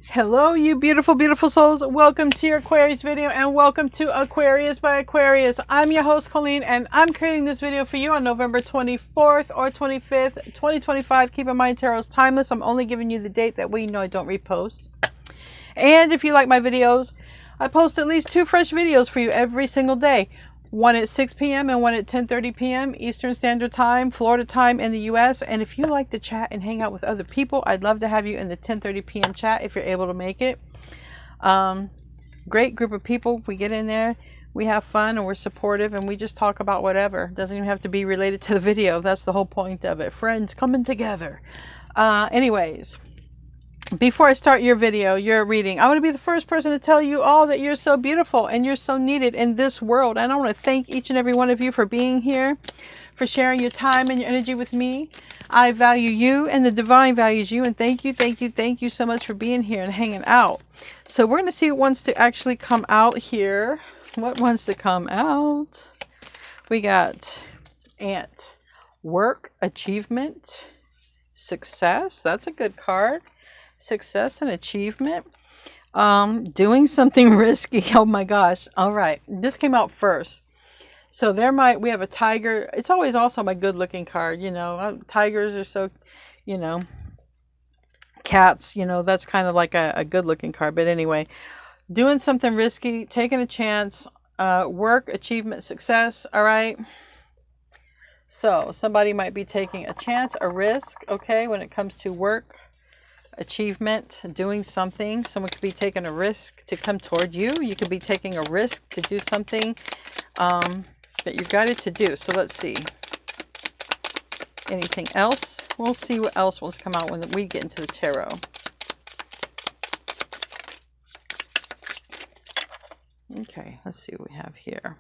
Hello, you beautiful, beautiful souls. Welcome to your Aquarius video and welcome to Aquarius by Aquarius. I'm your host, Colleen, and I'm creating this video for you on November 24th or 25th, 2025. Keep in mind, tarot's timeless. I'm only giving you the date. That way you know I don't repost. And if you like my videos, I post at least 2 fresh videos for you every single day. One at 6 p.m. and one at 10:30 p.m. Eastern Standard Time, Florida time in the U.S. And if you like to chat and hang out with other people, I'd love to have you in the 10:30 p.m. chat if you're able to make it. Great group of people. We get in there, we have fun, and we're supportive, and we just talk about whatever. Doesn't even have to be related to the video. That's the whole point of it. Friends coming together. Anyways. Before I start your video, your reading, I want to be the first person to tell you all that you're so beautiful and you're so needed in this world. And I want to thank each and every one of you for being here, for sharing your time and your energy with me. I value you and the divine values you. And thank you, thank you, thank you so much for being here and hanging out. So we're going to see what wants to actually come out here. What wants to come out? We got Ant. Work, achievement, success. That's a good card. Success and achievement. Doing something risky. Oh my gosh. All right. This came out first. So we have a tiger. It's always also my good looking card. You know, tigers are so, you know, cats, you know, that's kind of like a good looking card. But anyway, doing something risky, taking a chance, work, achievement, success. All right. So somebody might be taking a chance, a risk. Okay. When it comes to work, achievement, doing something. Someone could be taking a risk to come toward you. You could be taking a risk to do something that you've got it to do. So let's see. Anything else? We'll see what else will come out when we get into the tarot. Okay, let's see what we have here.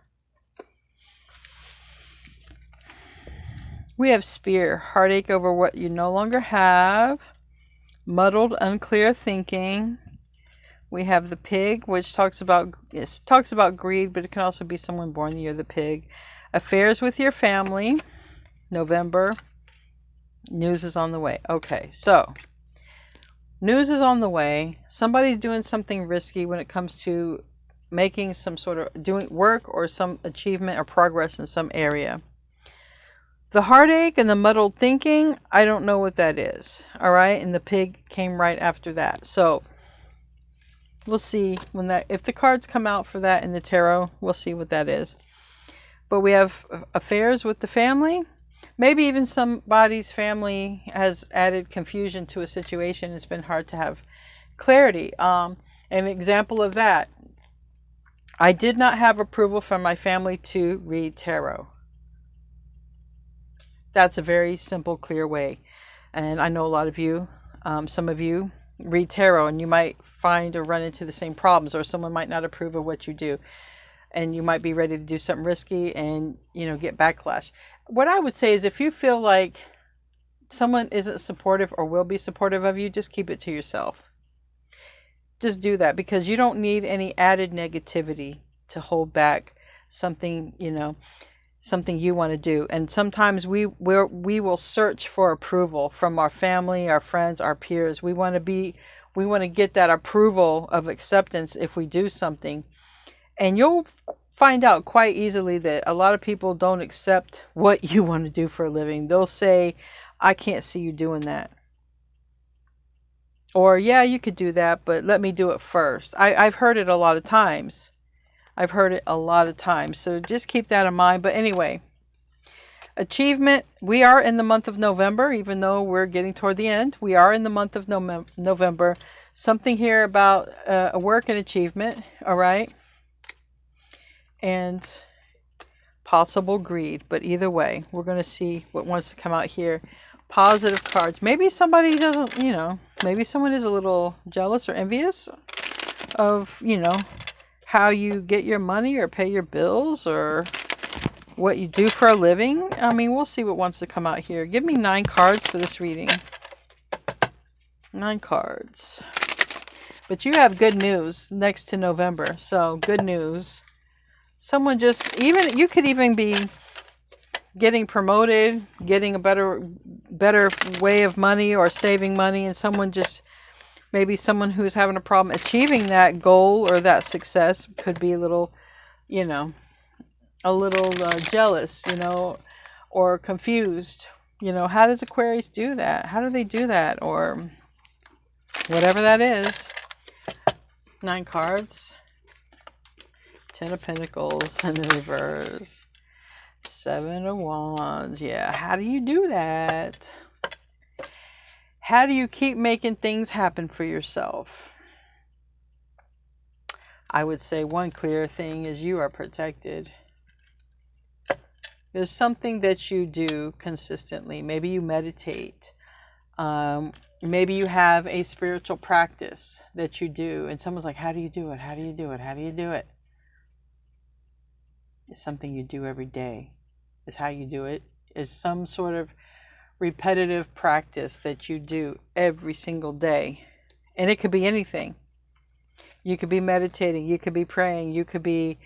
We have Spear, heartache over what you no longer have. Muddled, unclear thinking. We have the Pig, which talks about greed, but it can also be someone born the year of the pig. Affairs with your family. November. News is on the way. Okay, so news is on the way. Somebody's doing something risky when it comes to making some sort of doing work or some achievement or progress in some area. The heartache and the muddled thinking, I don't know what that is. All right. And the pig came right after that. So we'll see if the cards come out for that in the tarot, we'll see what that is. But we have affairs with the family. Maybe even somebody's family has added confusion to a situation. It's been hard to have clarity. An example of that, I did not have approval from my family to read tarot. That's a very simple, clear way. And I know a lot of you, some of you read tarot and you might find or run into the same problems, or someone might not approve of what you do. And you might be ready to do something risky and, you know, get backlash. What I would say is if you feel like someone isn't supportive or will be supportive of you, just keep it to yourself. Just do that, because you don't need any added negativity to hold back something, you know, something you want to do. And sometimes we will search for approval from our family, our friends, our peers. We want to get that approval of acceptance if we do something. And you'll find out quite easily that a lot of people don't accept what you want to do for a living. They'll say, I can't see you doing that. Or, yeah, you could do that, but let me do it first. I've heard it a lot of times. So just keep that in mind. But anyway, achievement. We are in the month of November, even though we're getting toward the end. We are in the month of November. Something here about a work and achievement. All right. And possible greed. But either way, we're going to see what wants to come out here. Positive cards. Maybe somebody doesn't, you know, maybe someone is a little jealous or envious of, you know, how you get your money or pay your bills or what you do for a living. I mean, we'll see what wants to come out here. Give me 9 cards for this reading. 9 cards. But you have good news next to November. So good news. Someone just, even, you could even be getting promoted, getting a better way of money or saving money, and someone just Maybe someone who's having a problem achieving that goal or that success could be a little, you know, jealous, or confused. How does Aquarius do that? How do they do that? Or whatever that is. 9 cards. 10 of Pentacles in the reverse. 7 of Wands. Yeah, how do you do that? How do you keep making things happen for yourself? I would say one clear thing is you are protected. There's something that you do consistently. Maybe you meditate. Maybe you have a spiritual practice that you do. And someone's like, how do you do it? How do you do it? How do you do it? It's something you do every day. It's how you do it. It's some sort of repetitive practice that you do every single day. And it could be anything. You could be meditating. You could be praying. You could be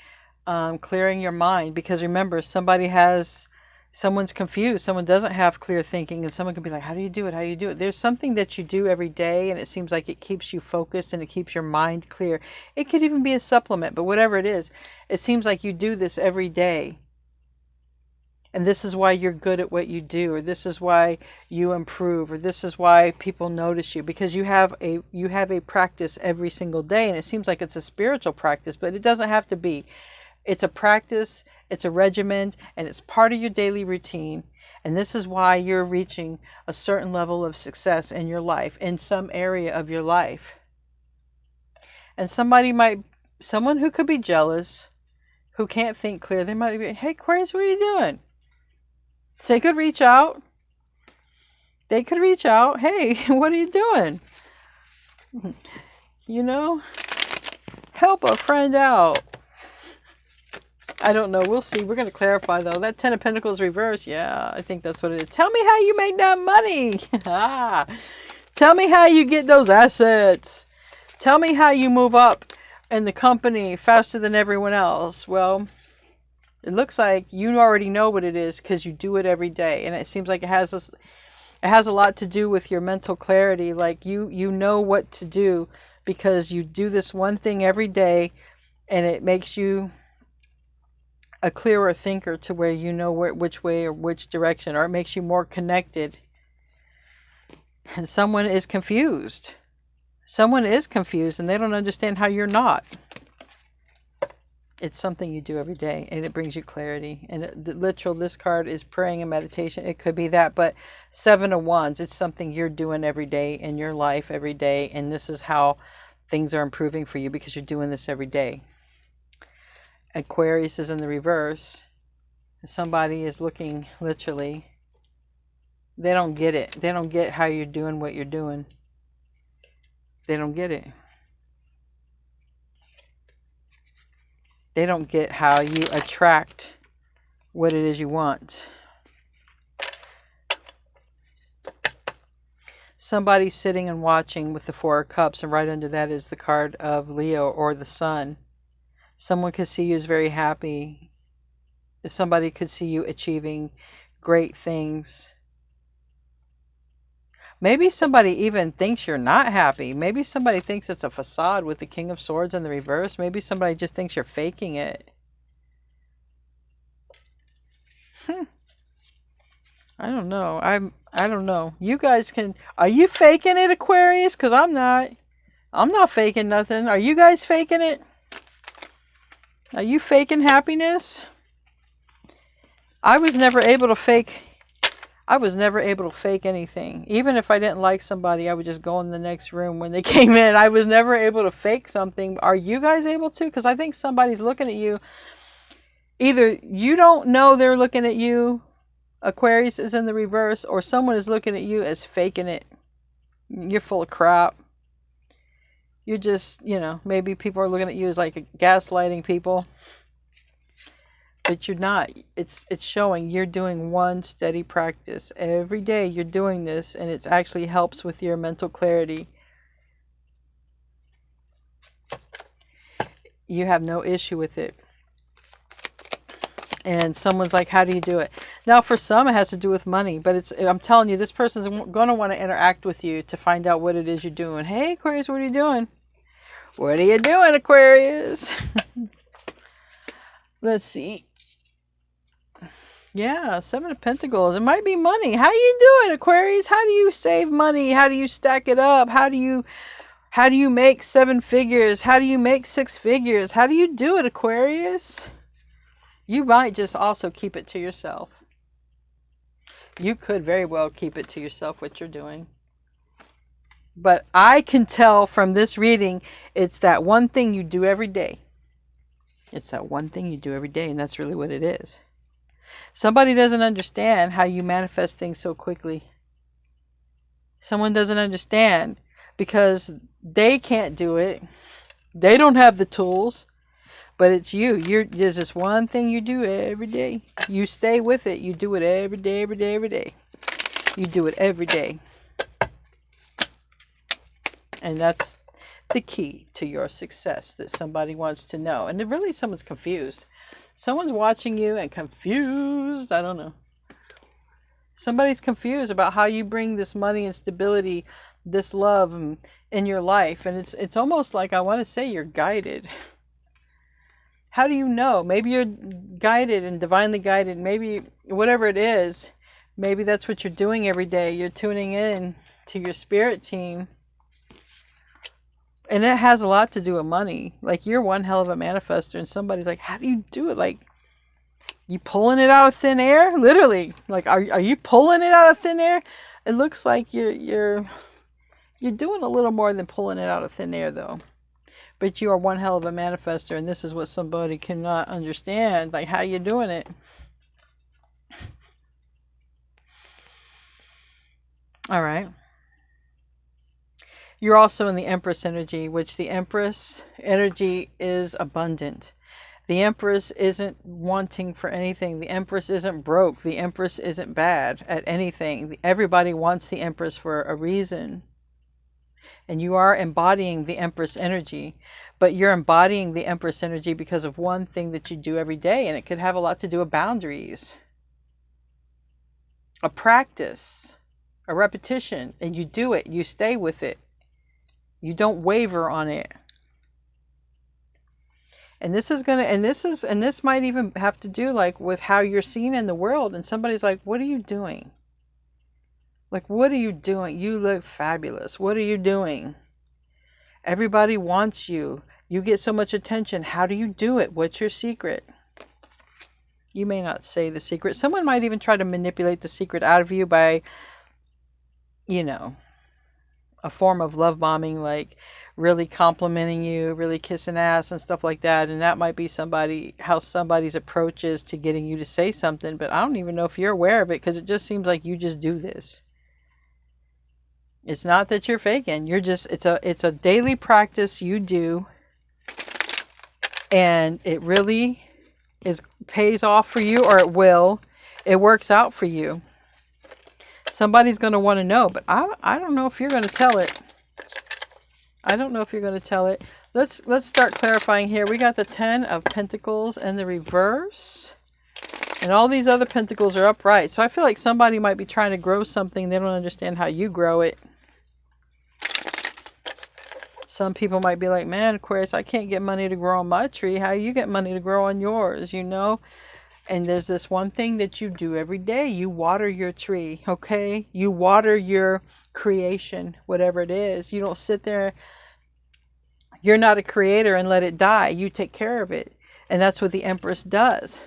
clearing your mind. Because remember, someone's confused. Someone doesn't have clear thinking. And someone could be like, how do you do it? How do you do it? There's something that you do every day. And it seems like it keeps you focused and it keeps your mind clear. It could even be a supplement. But whatever it is, it seems like you do this every day. And this is why you're good at what you do, or this is why you improve, or this is why people notice you, because you have a practice every single day. And it seems like it's a spiritual practice, but it doesn't have to be. It's a practice, it's a regimen, and it's part of your daily routine. And this is why you're reaching a certain level of success in your life, in some area of your life. And someone who could be jealous, who can't think clear, they might be, hey, Aquarius, what are you doing? They could reach out. Hey, what are you doing? Help a friend out. I don't know. We'll see. We're going to clarify, though. That 10 of Pentacles reverse. Yeah, I think that's what it is. Tell me how you make that money. Tell me how you get those assets. Tell me how you move up in the company faster than everyone else. Well, it looks like you already know what it is because you do it every day. And it seems like it has a lot to do with your mental clarity. Like you know what to do because you do this one thing every day, and it makes you a clearer thinker to where you know which way or which direction, or it makes you more connected. And someone is confused. Someone is confused and they don't understand how you're not. It's something you do every day, and it brings you clarity. And this card is praying and meditation. It could be that, but 7 of Wands, it's something you're doing every day in your life every day. And this is how things are improving for you because you're doing this every day. Aquarius is in the reverse. Somebody is looking literally. They don't get it. They don't get how you're doing what you're doing. They don't get it. They don't get how you attract what it is you want. Somebody's sitting and watching with the 4 of Cups, and right under that is the card of Leo or the Sun. Someone could see you as very happy. Somebody could see you achieving great things. Maybe somebody even thinks you're not happy. Maybe somebody thinks it's a facade with the King of Swords in the reverse. Maybe somebody just thinks you're faking it. I don't know. I don't know. You guys can... Are you faking it, Aquarius? Because I'm not. I'm not faking nothing. Are you guys faking it? Are you faking happiness? I was never able to fake anything. Even if I didn't like somebody, I would just go in the next room when they came in. I was never able to fake something. Are you guys able to? Because I think somebody's looking at you. Either you don't know they're looking at you, Aquarius is in the reverse, or someone is looking at you as faking it. You're full of crap. You're just, maybe people are looking at you as like gaslighting people. But you're not. It's showing you're doing one steady practice. Every day you're doing this, and it actually helps with your mental clarity. You have no issue with it. And someone's like, how do you do it? Now, for some, it has to do with money, but I'm telling you, this person's going to want to interact with you to find out what it is you're doing. Hey, Aquarius, what are you doing? What are you doing, Aquarius? Let's see. Yeah, Seven of Pentacles. It might be money. How you doing, Aquarius? How do you save money? How do you stack it up? How do you make 7 figures? How do you make 6 figures? How do you do it, Aquarius? You might just also keep it to yourself. You could very well keep it to yourself what you're doing. But I can tell from this reading, it's that one thing you do every day. It's that one thing you do every day, and that's really what it is. Somebody doesn't understand how you manifest things so quickly. Someone doesn't understand because they can't do it. They don't have the tools, but it's you. There's this one thing you do every day. You stay with it. You do it every day, every day, every day. You do it every day. And that's the key to your success that somebody wants to know. And really someone's confused. Someone's watching you and confused. I don't know. Somebody's confused about how you bring this money and stability, this love in your life. And it's almost like, I want to say, you're guided. How do you know? Maybe you're guided and divinely guided. Maybe whatever it is, maybe that's what you're doing every day. You're tuning in to your spirit team. And it has a lot to do with money. Like, you're one hell of a manifester, and somebody's like, how do you do it? Like, you pulling it out of thin air? Literally. Like, are you pulling it out of thin air? It looks like you're doing a little more than pulling it out of thin air, though. But you are one hell of a manifester, and this is what somebody cannot understand. Like, how you doing it? All right. You're also in the Empress energy, which the Empress energy is abundant. The Empress isn't wanting for anything. The Empress isn't broke. The Empress isn't bad at anything. Everybody wants the Empress for a reason. And you are embodying the Empress energy. But you're embodying the Empress energy because of one thing that you do every day. And it could have a lot to do with boundaries. A practice. A repetition. And you do it. You stay with it. You don't waver on it. And this might even have to do like with how you're seen in the world. And somebody's like, what are you doing? Like, what are you doing? You look fabulous. What are you doing? Everybody wants you. You get so much attention. How do you do it? What's your secret? You may not say the secret. Someone might even try to manipulate the secret out of you by, a form of love bombing, like really complimenting you, really kissing ass and stuff like that. And that might be how somebody's approach is to getting you to say something. But I don't even know if you're aware of it, because it just seems like you just do this. It's not that you're faking. It's a daily practice you do. And it really pays off for you, or it will. It works out for you. Somebody's going to want to know, but I don't know if you're going to tell it. I don't know if you're going to tell it. Let's start clarifying here. We got the 10 of Pentacles in the reverse. And all these other pentacles are upright. So I feel like somebody might be trying to grow something. They don't understand how you grow it. Some people might be like, man, Aquarius, I can't get money to grow on my tree. How you get money to grow on yours, And there's this one thing that you do every day. You water your tree, okay? You water your creation, whatever it is. You don't sit there. You're not a creator and let it die. You take care of it. And that's what the Empress does.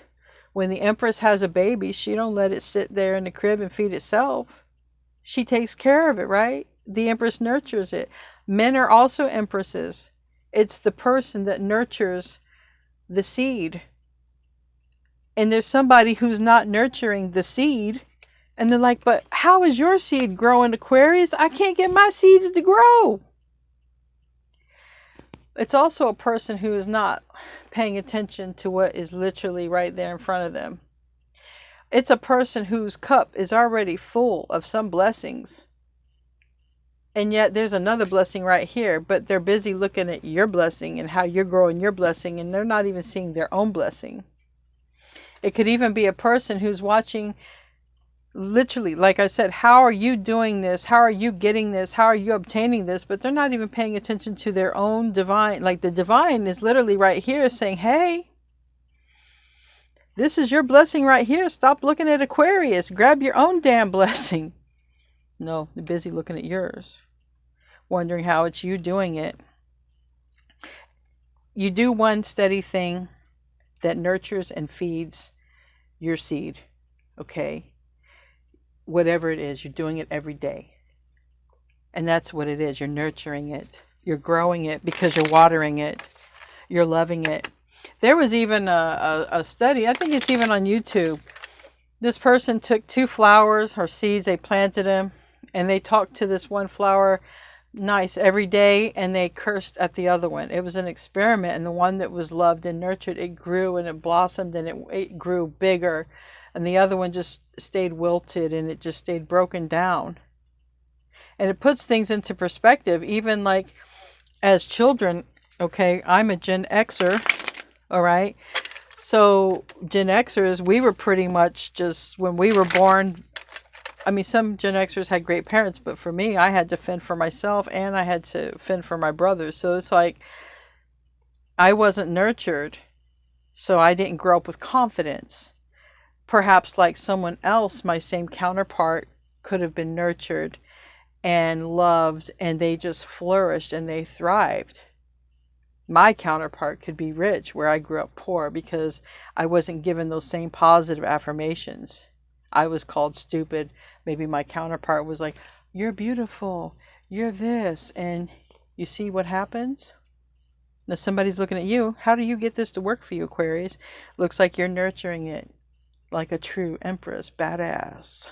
When the Empress has a baby, she don't let it sit there in the crib and feed itself. She takes care of it, right? The Empress nurtures it. Men are also Empresses. It's the person that nurtures the seed. And there's somebody who's not nurturing the seed. And they're like, but how is your seed growing, Aquarius? I can't get my seeds to grow. It's also a person who is not paying attention to what is literally right there in front of them. It's a person whose cup is already full of some blessings. And yet there's another blessing right here. But they're busy looking at your blessing and how you're growing your blessing. And they're not even seeing their own blessing. It could even be a person who's watching, literally, like I said, how are you doing this? How are you getting this? How are you obtaining this? But they're not even paying attention to their own divine. Like the divine is literally right here saying, hey, this is your blessing right here. Stop looking at Aquarius. Grab your own damn blessing. No, they're busy looking at yours, wondering how it's you doing it. You do one steady thing that nurtures and feeds your seed, okay? Whatever it is, you're doing it every day. And that's what it is. You're nurturing it. You're growing it because you're watering it. You're loving it. There was even a study, I think it's even on YouTube. This person took 2 flowers or seeds, they planted them, and they talked to this one flower nice every day, and they cursed at the other one. It was an experiment, and the one that was loved and nurtured, it grew and it blossomed and it grew bigger, and the other one just stayed wilted and it just stayed broken down. And it puts things into perspective, even like as children. Okay, I'm a Gen Xer, all right? So Gen Xers, we were pretty much just, when we were born, I mean, some Gen Xers had great parents, but for me, I had to fend for myself and I had to fend for my brothers. So it's like, I wasn't nurtured, so I didn't grow up with confidence. Perhaps like someone else, my same counterpart, could have been nurtured and loved, and they just flourished and they thrived. My counterpart could be rich where I grew up poor because I wasn't given those same positive affirmations. I was called stupid. Maybe my counterpart was like, you're beautiful, you're this, and you see what happens? Now somebody's looking at you. How do you get this to work for you, Aquarius? Looks like you're nurturing it like a true empress, badass.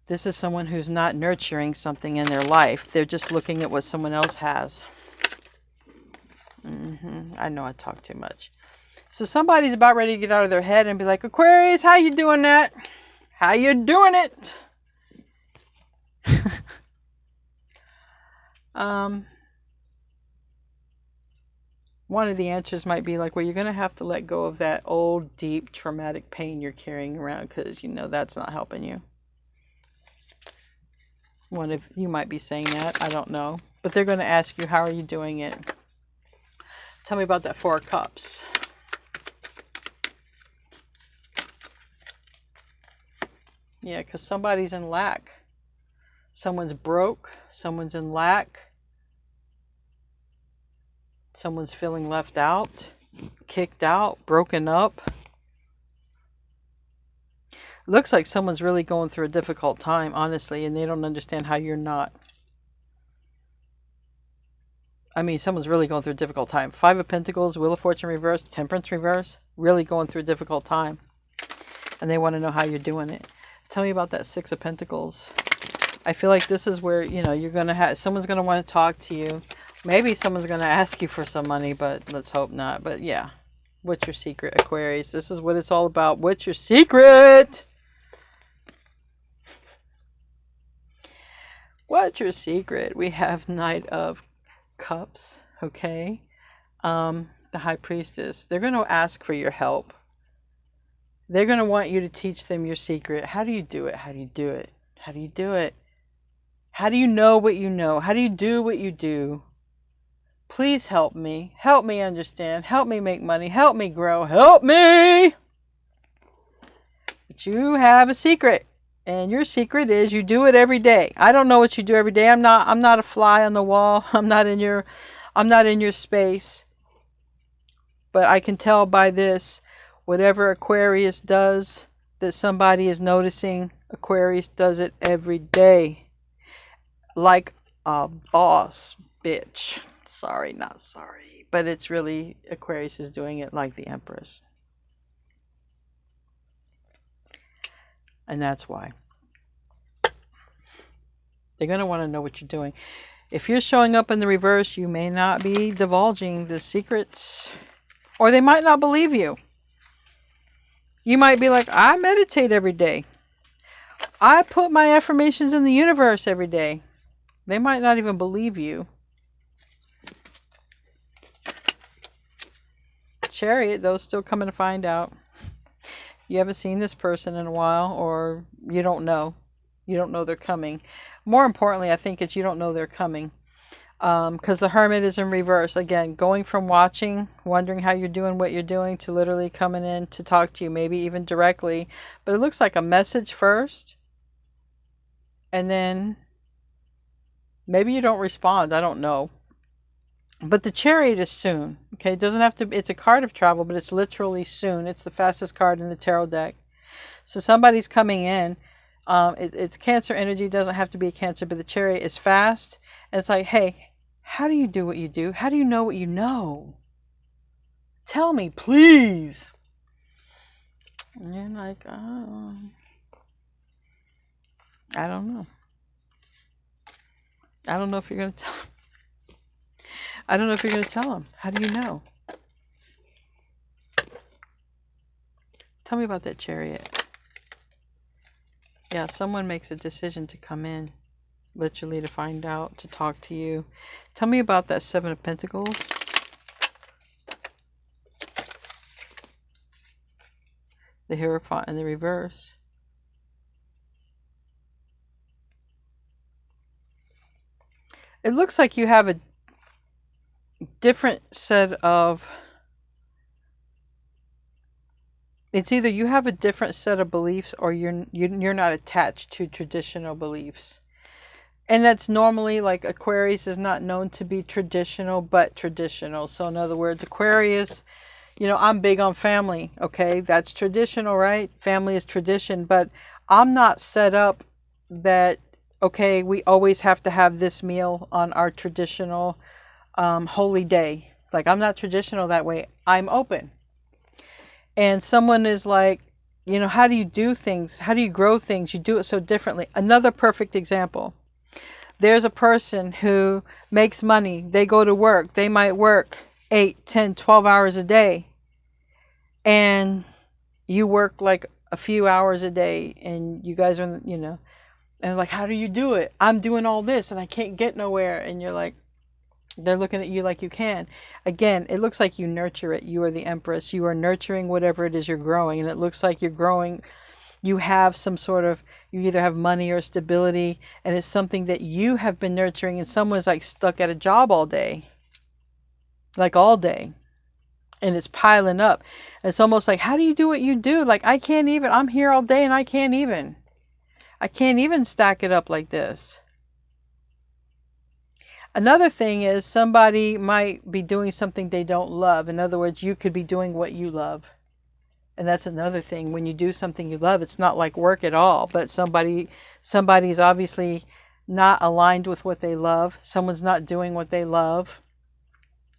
This is someone who's not nurturing something in their life. They're just looking at what someone else has. I know I talk too much. So somebody's about ready to get out of their head and be like, Aquarius, how you doing that? How you doing it? One of the answers might be like, well, you're going to have to let go of that old, deep, traumatic pain you're carrying around because, you know, that's not helping you. One of you might be saying that. I don't know. But they're going to ask you, how are you doing it? Tell me about that 4 of Cups. Yeah, because somebody's in lack. Someone's broke. Someone's in lack. Someone's feeling left out, kicked out, broken up. Looks like someone's really going through a difficult time, honestly, and they don't understand how you're not. I mean, someone's really going through a difficult time. 5 of Pentacles, Wheel of Fortune reverse, Temperance reverse. Really going through a difficult time. And they want to know how you're doing it. Tell me about that 6 of Pentacles. I feel like this is where, you know, you're going to have, someone's going to want to talk to you. Maybe someone's going to ask you for some money, but let's hope not. But yeah, what's your secret, Aquarius? This is what it's all about. What's your secret? What's your secret? We have Knight of Cups, okay? The High Priestess. They're going to ask for your help. They're going to want you to teach them your secret. How do you do it? How do you do it? How do you do it? How do you know what you know? How do you do what you do? Please help me. Help me understand. Help me make money. Help me grow. Help me! But you have a secret. And your secret is you do it every day. I don't know what you do every day. I'm not a fly on the wall. I'm not in your space. But I can tell by this, whatever Aquarius does that somebody is noticing, Aquarius does it every day. Like a boss bitch. Sorry, not sorry. But it's really, Aquarius is doing it like the Empress. And that's why. They're going to want to know what you're doing. If you're showing up in the reverse, you may not be divulging the secrets. Or they might not believe you. You might be like, I meditate every day. I put my affirmations in the universe every day. They might not even believe you. Chariot, though, still coming to find out. You haven't seen this person in a while, or you don't know. You don't know they're coming. More importantly, I think it's you don't know they're coming. Because the Hermit is in reverse. Again, going from watching, wondering how you're doing what you're doing, to literally coming in to talk to you, maybe even directly. But it looks like a message first. And then maybe you don't respond. I don't know. But the Chariot is soon. Okay, it doesn't have to. It's a card of travel, but it's literally soon. It's the fastest card in the tarot deck. So somebody's coming in. It's Cancer energy. It doesn't have to be a Cancer, but the Chariot is fast. And it's like, hey, how do you do what you do? How do you know what you know? Tell me, please. And you're like, oh, I don't know. I don't know if you're going to tell. I don't know if you're going to tell them. How do you know? Tell me about that Chariot. Yeah, someone makes a decision to come in, literally to find out, to talk to you. Tell me about that Seven of Pentacles. The Hierophant in the reverse. It looks like you have a different set of, it's either you have a different set of beliefs, or you're not attached to traditional beliefs. And that's normally, like, Aquarius is not known to be traditional, but traditional. So in other words, Aquarius, you know, I'm big on family. Okay, that's traditional, right? Family is tradition. But I'm not set up that, okay, we always have to have this meal on our traditional holy day. Like, I'm not traditional that way. I'm open. And someone is like, you know, how do you do things? How do you grow things? You do it so differently. Another perfect example. There's a person who makes money. They go to work. They might work 8, 10, 12 hours a day. And you work like a few hours a day. And you guys are, you know, and like, how do you do it? I'm doing all this and I can't get nowhere. And you're like, they're looking at you like you can. Again, it looks like you nurture it. You are the Empress. You are nurturing whatever it is you're growing. And it looks like you're growing. You have some sort of, you either have money or stability. And it's something that you have been nurturing. And someone's like stuck at a job all day. Like all day. And it's piling up. And it's almost like, how do you do what you do? Like, I can't even. I'm here all day and I can't even stack it up like this. Another thing is somebody might be doing something they don't love. In other words, you could be doing what you love. And that's another thing. When you do something you love, it's not like work at all. But somebody's obviously not aligned with what they love. Someone's not doing what they love.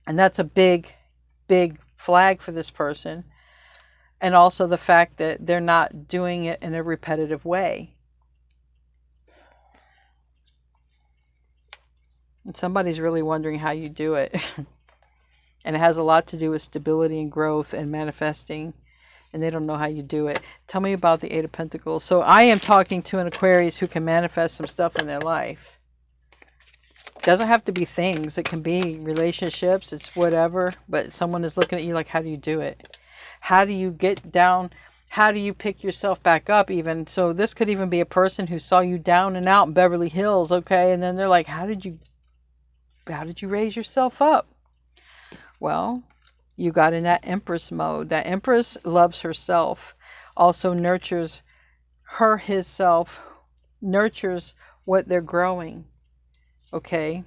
And that's a big, big flag for this person. And also the fact that they're not doing it in a repetitive way. And somebody's really wondering how you do it. And it has a lot to do with stability and growth and manifesting. And they don't know how you do it. Tell me about the Eight of Pentacles. So I am talking to an Aquarius who can manifest some stuff in their life. It doesn't have to be things. It can be relationships. It's whatever. But someone is looking at you like, how do you do it? How do you get down? How do you pick yourself back up even? So this could even be a person who saw you down and out in Beverly Hills. Okay. And then they're like, how did you raise yourself up? Well, you got in that Empress mode. That Empress loves herself, also nurtures his self, nurtures what they're growing. Okay?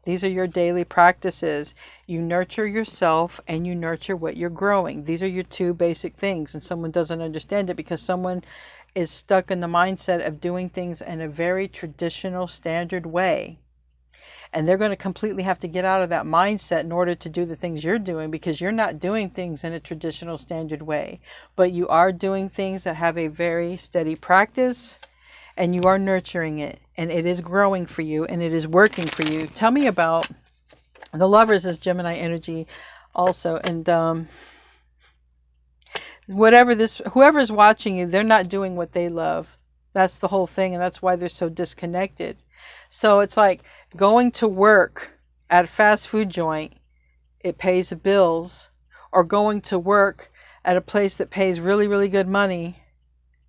These are your daily practices. You nurture yourself and you nurture what you're growing. These are your two basic things. And someone doesn't understand it because someone is stuck in the mindset of doing things in a very traditional, standard way. And they're going to completely have to get out of that mindset in order to do the things you're doing, because you're not doing things in a traditional standard way. But you are doing things that have a very steady practice, and you are nurturing it. And it is growing for you, and it is working for you. Tell me about the Lovers is Gemini energy also. And whoever's watching you, they're not doing what they love. That's the whole thing, and that's why they're so disconnected. So it's like going to work at a fast food joint, it pays the bills, or going to work at a place that pays really, really good money,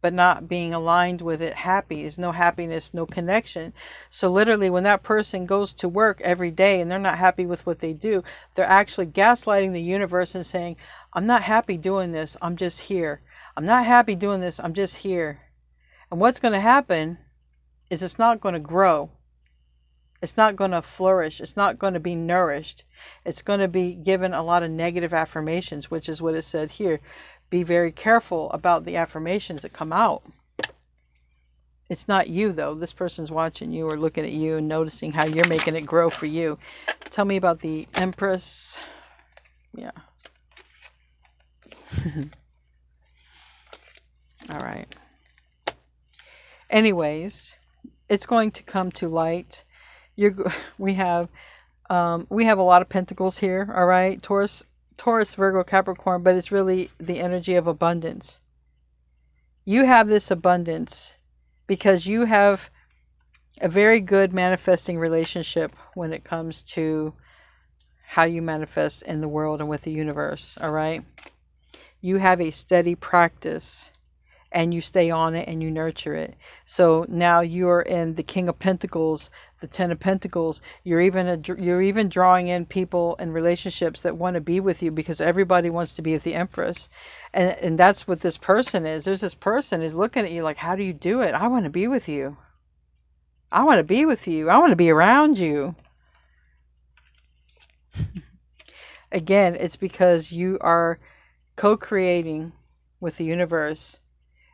but not being aligned with it, happy. There's no happiness, no connection. So literally when that person goes to work every day and they're not happy with what they do, they're actually gaslighting the universe and saying, I'm not happy doing this, I'm just here. I'm not happy doing this, I'm just here. And what's going to happen is it's not going to grow. It's not going to flourish. It's not going to be nourished. It's going to be given a lot of negative affirmations, which is what it said here. Be very careful about the affirmations that come out. It's not you, though. This person's watching you or looking at you and noticing how you're making it grow for you. Tell me about the Empress. Yeah. All right. Anyways, it's going to come to light. We have a lot of pentacles here. All right, Taurus, Virgo, Capricorn, but it's really the energy of abundance. You have this abundance because you have a very good manifesting relationship when it comes to how you manifest in the world and with the universe. All right, you have a steady practice. And you stay on it and you nurture it. So now you're in the King of Pentacles, the Ten of Pentacles. You're even drawing in people and relationships that want to be with you because everybody wants to be with the Empress. And that's what this person is. There's this person who's looking at you like, how do you do it? I want to be with you. I want to be with you. I want to be around you. Again, it's because you are co-creating with the universe.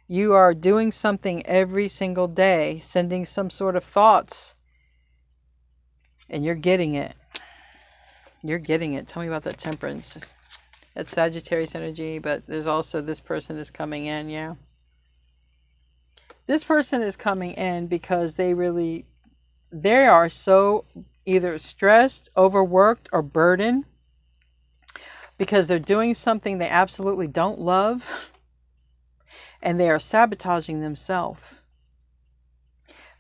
You are doing something every single day, sending some sort of thoughts, and you're getting it. You're getting it. Tell me about that Temperance. That's Sagittarius energy, but there's also this person is coming in, yeah. This person is coming in because they are so either stressed, overworked, or burdened because they're doing something they absolutely don't love. And they are sabotaging themselves.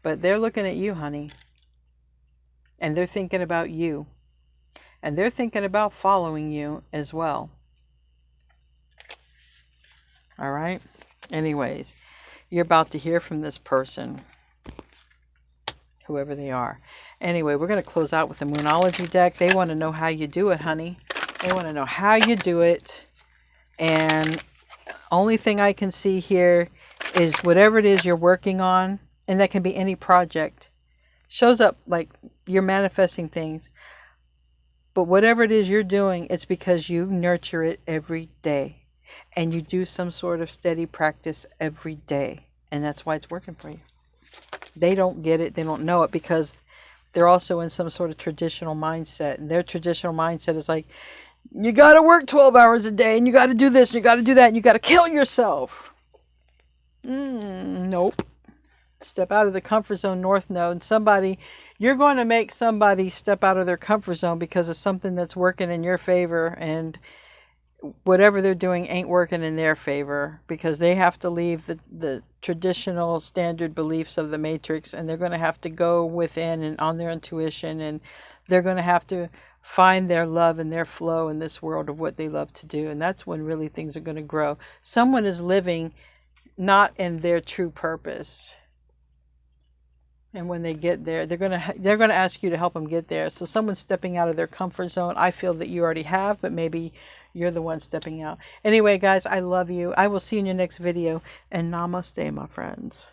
But they're looking at you, honey. And they're thinking about you. And they're thinking about following you as well. All right? Anyways, you're about to hear from this person. Whoever they are. Anyway, we're going to close out with the Moonology deck. They want to know how you do it, honey. They want to know how you do it. And only thing I can see here is whatever it is you're working on, and that can be any project. Shows up like you're manifesting things. But whatever it is you're doing, it's because you nurture it every day. And you do some sort of steady practice every day. And that's why it's working for you. They don't get it. They don't know it because they're also in some sort of traditional mindset. And their traditional mindset is like, you got to work 12 hours a day and you got to do this and you got to do that and you got to kill yourself. Nope. Step out of the comfort zone, North Node. You're going to make somebody step out of their comfort zone because of something that's working in your favor, and whatever they're doing ain't working in their favor because they have to leave the traditional standard beliefs of the matrix, and they're going to have to go within and on their intuition, and they're going to have to find their love and their flow in this world of what they love to do. And that's when really things are going to grow. Someone is living not in their true purpose. And when they get there, they're going to ask you to help them get there. So someone's stepping out of their comfort zone. I feel that you already have, but maybe you're the one stepping out. Anyway, guys, I love you. I will see you in your next video. And namaste, my friends.